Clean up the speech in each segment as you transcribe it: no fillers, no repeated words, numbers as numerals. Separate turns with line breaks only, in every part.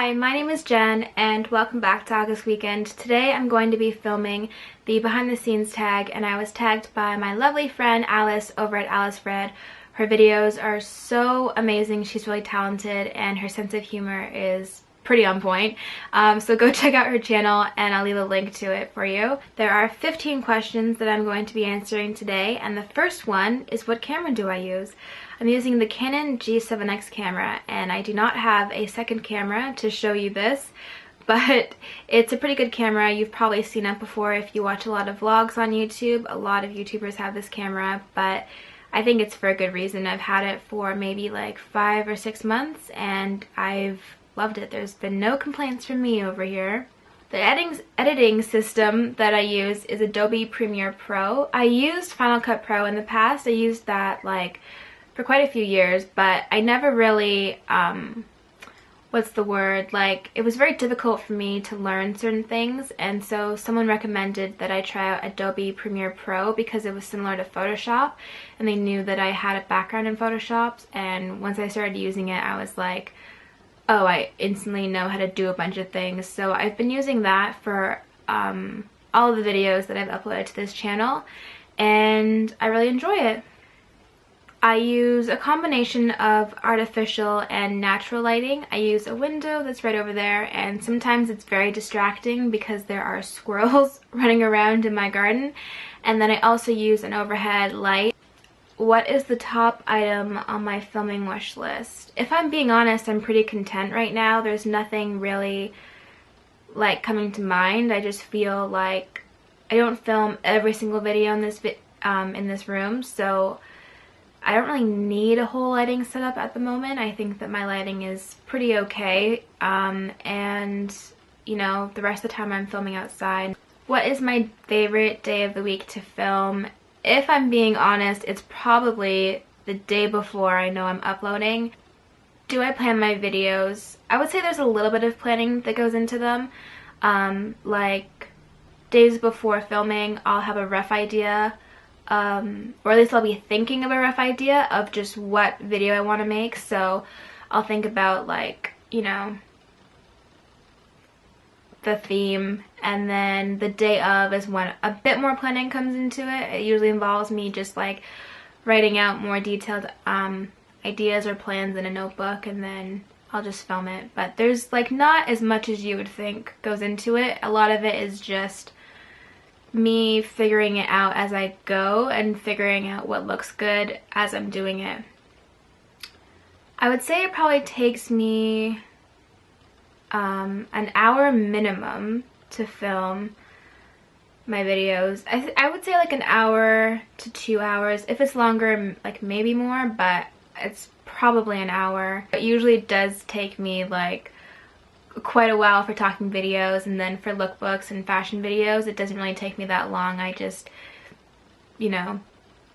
Hi, my name is Jen and welcome back to August Weekend. Today I'm going to be filming the behind the scenes tag, and I was tagged by my lovely friend Alice over at Alice Red. Her videos are so amazing. She's really talented and her sense of humor is pretty on point. So go check out her channel and I'll leave a link to it for you. There are 15 questions that I'm going to be answering today, and the first one is, what camera do I use? I'm using the Canon G7X camera, and I do not have a second camera to show you this, but it's a pretty good camera. You've probably seen it before if you watch a lot of vlogs on YouTube. A lot of YouTubers have this camera, but I think it's for a good reason. I've had it for maybe like 5 or 6 months and I've loved it. There's been no complaints from me over here. The editing system that I use is Adobe Premiere Pro. I used Final Cut Pro in the past. I used that like for quite a few years, but I never really, what's the word, like it was very difficult for me to learn certain things, and so someone recommended that I try out Adobe Premiere Pro because it was similar to Photoshop, and they knew that I had a background in Photoshop, and once I started using it I was like, oh, I instantly know how to do a bunch of things. So I've been using that for all of the videos that I've uploaded to this channel, and I really enjoy it. I use a combination of artificial and natural lighting. I use a window that's right over there, and sometimes it's very distracting because there are squirrels running around in my garden. And then I also use an overhead light. What is the top item on my filming wish list? If I'm being honest, I'm pretty content right now. There's nothing really like coming to mind. I just feel like I don't film every single video in this room, so I don't really need a whole lighting setup at the moment. I think that my lighting is pretty okay, and you know, the rest of the time I'm filming outside. What is my favorite day of the week to film? If I'm being honest, it's probably the day before I know I'm uploading. Do I plan my videos? I would say there's a little bit of planning that goes into them. Like days before filming, I'll have a rough idea, or at least I'll be thinking of a rough idea of just what video I want to make. So I'll think about, like, you know, the theme, and then the day of is when a bit more planning comes into it. It usually involves me just like writing out more detailed ideas or plans in a notebook, and then I'll just film it. But there's like not as much as you would think goes into it. A lot of it is just me figuring it out as I go and figuring out what looks good as I'm doing it. I would say it probably takes me an hour minimum to film my videos. I would say like an hour to 2 hours. If it's longer, like maybe more, but it's probably an hour. It usually does take me like quite a while for talking videos, and then for lookbooks and fashion videos it doesn't really take me that long. I just, you know,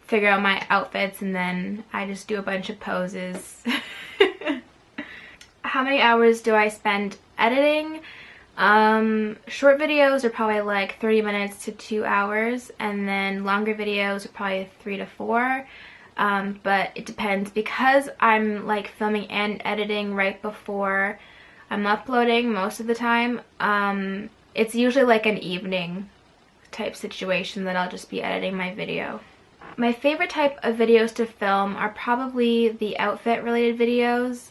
figure out my outfits and then I just do a bunch of poses. How many hours do I spend editing? Short videos are probably like 30 minutes to 2 hours, and then longer videos are probably 3 to 4. But it depends, because I'm like filming and editing right before I'm uploading most of the time. It's usually like an evening type situation that I'll just be editing my video. My favorite type of videos to film are probably the outfit related videos,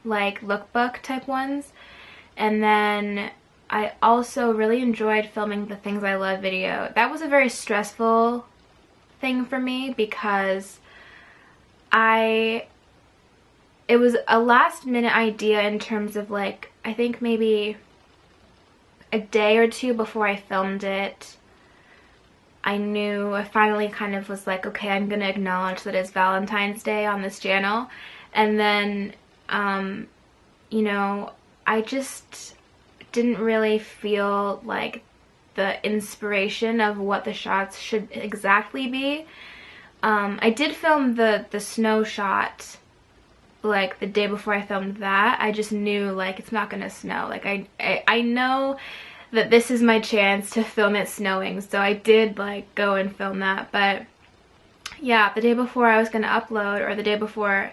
like lookbook type ones. And then I also really enjoyed filming the Things I Love video. That was a very stressful thing for me because it was a last minute idea in terms of like, I think maybe a day or two before I filmed it, I finally kind of was like, okay, I'm gonna acknowledge that it's Valentine's Day on this channel. And then, you know, I just didn't really feel like the inspiration of what the shots should exactly be. I did film the snow shot like the day before I filmed that. I just knew like it's not gonna snow. Like I know that this is my chance to film it snowing, so I did like go and film that. But yeah, the day before I was gonna upload, or the day before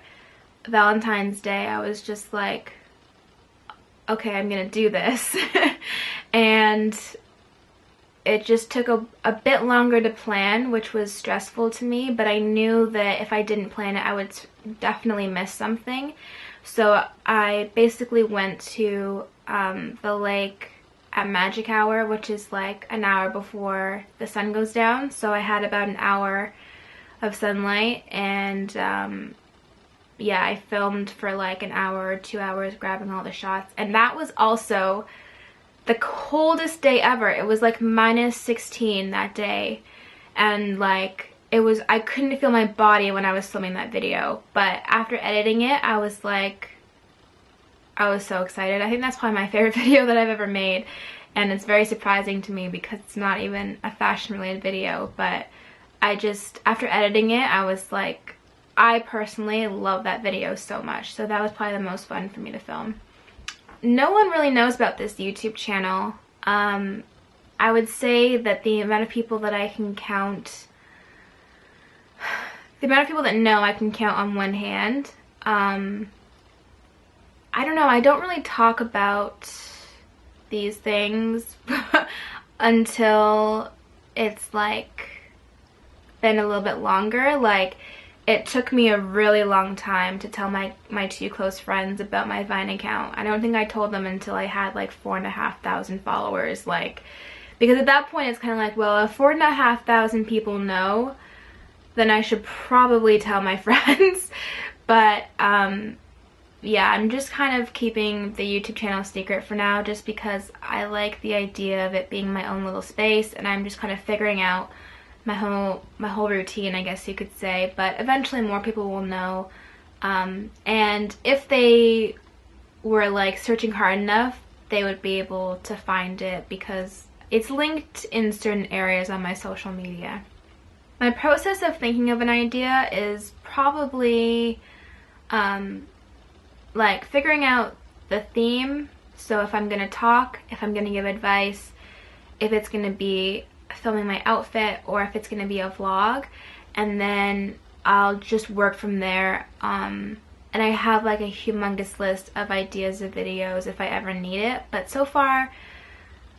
Valentine's Day, I was just like, okay, I'm gonna do this. And it just took a bit longer to plan, which was stressful to me, but I knew that if I didn't plan it, I would definitely miss something. So I basically went to the lake at magic hour, which is like an hour before the sun goes down. So I had about an hour of sunlight, and yeah, I filmed for like an hour or 2 hours grabbing all the shots. And that was also the coldest day ever. It was like -16 that day, and like it was, I couldn't feel my body when I was filming that video. But after editing it, I was so excited. I think that's probably my favorite video that I've ever made, and it's very surprising to me because it's not even a fashion related video. But I just, after editing it, I was like, I personally love that video so much. So that was probably the most fun for me to film. No one really knows about this YouTube channel. I would say that the amount of people that I can count, the amount of people that know I can count on one hand. I don't know, I don't really talk about these things until it's like been a little bit longer. Like, it took me a really long time to tell my two close friends about my Vine account. I don't think I told them until I had like 4,500 followers. Like, because at that point it's kind of like, well, if 4,500 people know, then I should probably tell my friends. But yeah, I'm just kind of keeping the YouTube channel secret for now, just because I like the idea of it being my own little space, and I'm just kind of figuring out my whole routine, I guess you could say. But eventually more people will know, and if they were like searching hard enough, they would be able to find it because it's linked in certain areas on my social media. My process of thinking of an idea is probably like figuring out the theme. So if I'm gonna talk, if I'm gonna give advice, if it's gonna be filming my outfit, or if it's gonna be a vlog, and then I'll just work from there. And I have like a humongous list of ideas of videos if I ever need it, but so far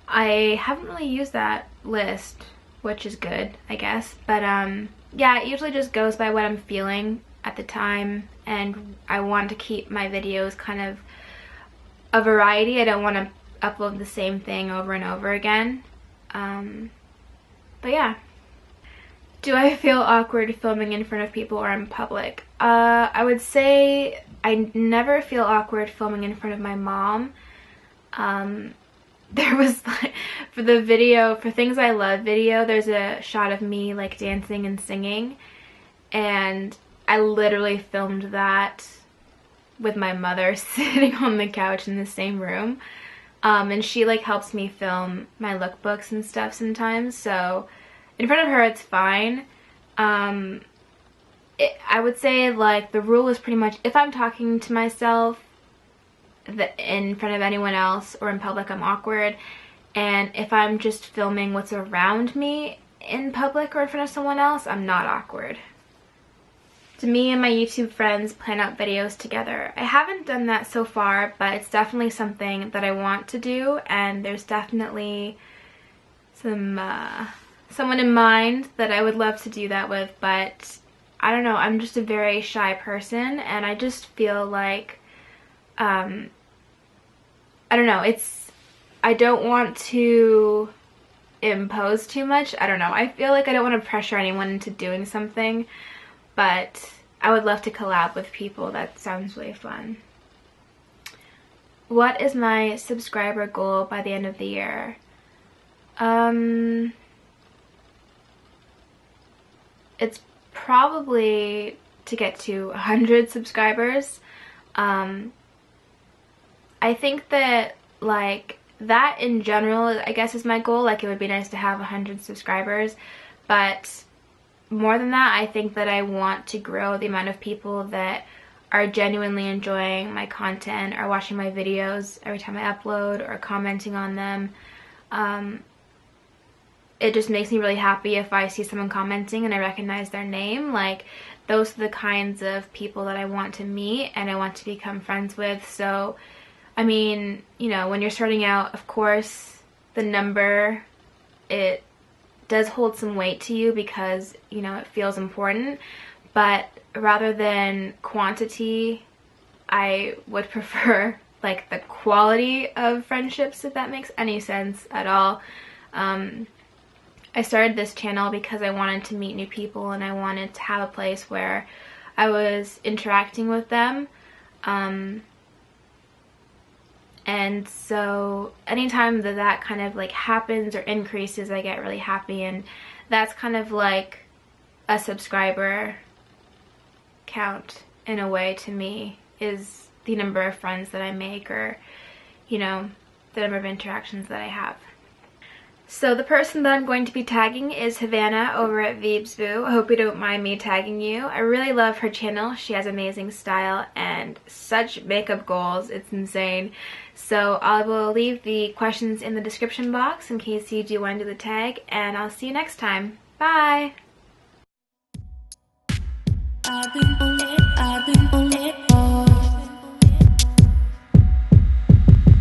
I haven't really used that list, which is good, I guess. But yeah, it usually just goes by what I'm feeling at the time, and I want to keep my videos kind of a variety. I don't want to upload the same thing over and over again. But yeah. Do I feel awkward filming in front of people or in public? I would say I never feel awkward filming in front of my mom. There was like, for the video, for Things I Love video, there's a shot of me like dancing and singing, and I literally filmed that with my mother sitting on the couch in the same room. And she like helps me film my lookbooks and stuff sometimes, so in front of her it's fine. I would say like the rule is pretty much, if I'm talking to myself in front of anyone else or in public, I'm awkward. And if I'm just filming what's around me in public or in front of someone else, I'm not awkward. Do me and my YouTube friends plan out videos together? I haven't done that so far, but it's definitely something that I want to do, and there's definitely someone in mind that I would love to do that with. But I don't know, I'm just a very shy person, and I just feel like I don't know, I don't want to impose too much. I don't know, I feel like I don't want to pressure anyone into doing something, but I would love to collab with people. That sounds really fun. What is my subscriber goal by the end of the year? It's probably to get to 100 subscribers. I think that like that in general, I guess, is my goal. Like, it would be nice to have 100 subscribers, but more than that, I think that I want to grow the amount of people that are genuinely enjoying my content or watching my videos every time I upload or commenting on them. It just makes me really happy if I see someone commenting and I recognize their name. Like, those are the kinds of people that I want to meet and I want to become friends with. So I mean, you know, when you're starting out, of course, the number, it does hold some weight to you because, you know, it feels important. But rather than quantity, I would prefer like the quality of friendships, if that makes any sense at all. I started this channel because I wanted to meet new people and I wanted to have a place where I was interacting with them. And so anytime that that kind of like happens or increases, I get really happy, and that's kind of like a subscriber count in a way to me, is the number of friends that I make, or, you know, the number of interactions that I have. So the person that I'm going to be tagging is Havana over at Veebsboo. I hope you don't mind me tagging you. I really love her channel. She has amazing style and such makeup goals. It's insane. So I will leave the questions in the description box in case you do want to do the tag, and I'll see you next time. Bye!